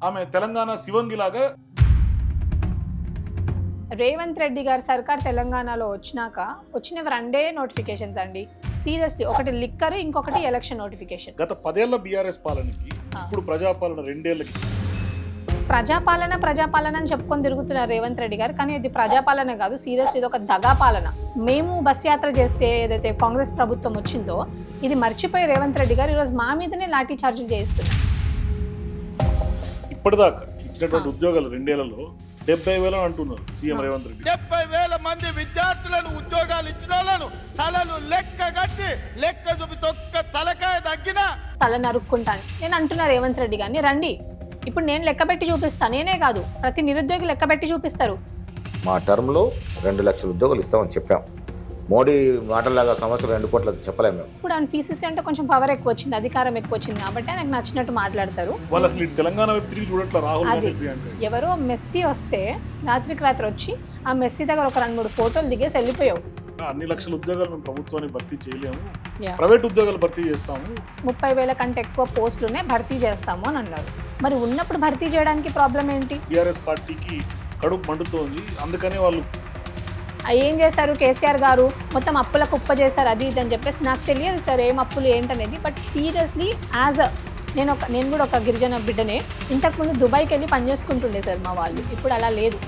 ఆమె తెలంగాణ శివంగి లాగా. రేవంత్ రెడ్డి గారి సర్కార్ తెలంగాణలో వచ్చినవి రెండే నోటిఫికేషన్స్ అండి. సీరియస్లీ, ఒకటి లిక్కర్, ఇంకొకటి ఎలక్షన్ నోటిఫికేషన్. గత 10 ఏళ్ల బీఆర్ఎస్ పాలనకి ఇప్పుడు ప్రజాపాలన 2 ఏళ్లకి ప్రజాపాలన అని చెప్పుకొని తిరుగుతున్నారు రేవంత్ రెడ్డి గారు, కానీ ఇది ప్రజాపాలన కాదు. సీరియస్లీ ఇది ఒక దగా పాలన. మేము బస్ యాత్ర చేస్తే ఏదైతే కాంగ్రెస్ ప్రభుత్వం వచ్చిందో ఇది మర్చిపోయి రేవంత్ రెడ్డి గారు ఈరోజు మా మీదనే లాఠీ చార్జీలు చేయిస్తున్నారు. ఇప్పటిదాకా ఇచ్చినటువంటి ఉద్యోగాలు 2 ఏళ్లలో 70,000 అంటున్నారు సీఎం రేవంత్ రెడ్డి. 70,000 మంది విద్యార్థులను ఉద్యోగాలు ఇచ్చిన వాళ్ళను తలలు లెక్క కట్టి లెక్క చూపి తొక్క తలకాయ తగ్గిన తల నరుక్కుంటాను నేను అంటున్నా రేవంత్ రెడ్డి గారిని, రండి ఇప్పుడు నేను లెక్క పెట్టి చూపిస్తాను. నేనే కాదు, ప్రతి నిరుద్యోగి లెక్క పెట్టి చూపిస్తారు. మా టర్మ్లో 2 లక్షల ఉద్యోగాలు ఇస్తామని చెప్పాం. మోడీ మాటలాగా సంవత్సరం 2 కోట్ల చెప్పలేము మేము. ఇప్పుడు ఆయన పీసీసీ అంటే కొంచెం పవర్ ఎక్కువ వచ్చింది, అధికారం ఎక్కువ వచ్చింది కాబట్టి ఆయనకు నచ్చినట్టు మాట్లాడతారు. వాళ్ళు అసలు ఇటు తెలంగాణ వైపు తిరిగి చూడట్లా రాహుల్ అది గాంధీ అంటే. ఎవరో మెస్సీ వస్తే రాత్రికి రాత్రి వచ్చి ఆ మెస్సీ దగ్గర ఒక 2-3 ఫోటోలు దిగేసి వెళ్ళిపోయావు. అన్ని లక్షల ఉద్యోగాలు మేము ప్రభుత్వాన్ని భర్తీ చేయలేము, Yeah. ప్రైవేట్ ఉద్యోగాలు భర్తీ చేస్తాము. 30,000 కంటే ఎక్కువ పోస్టులునే భర్తీ చేస్తాము అని అన్నారు. మరి ఉన్నప్పుడు భర్తీ చేయడానికి ప్రాబ్లం ఏంటి? బీఆర్ఎస్ పార్టీకి కడుపు మండుతోంది, అందుకనే వాళ్ళు ఏం చేశారు కేసీఆర్ గారు, మొత్తం అప్పుల కుప్ప చేశారు అది ఇది అని చెప్పేసి. నాకు తెలియదు సార్ ఏం అప్పులు ఏంటనేది, బట్ సీరియస్లీ నేను కూడా ఒక గిరిజన బిడ్డనే. ఇంతకుముందు దుబాయ్కి వెళ్ళి పనిచేసుకుంటుండే సార్ మా వాళ్ళు. ఇప్పుడు అలా లేదు.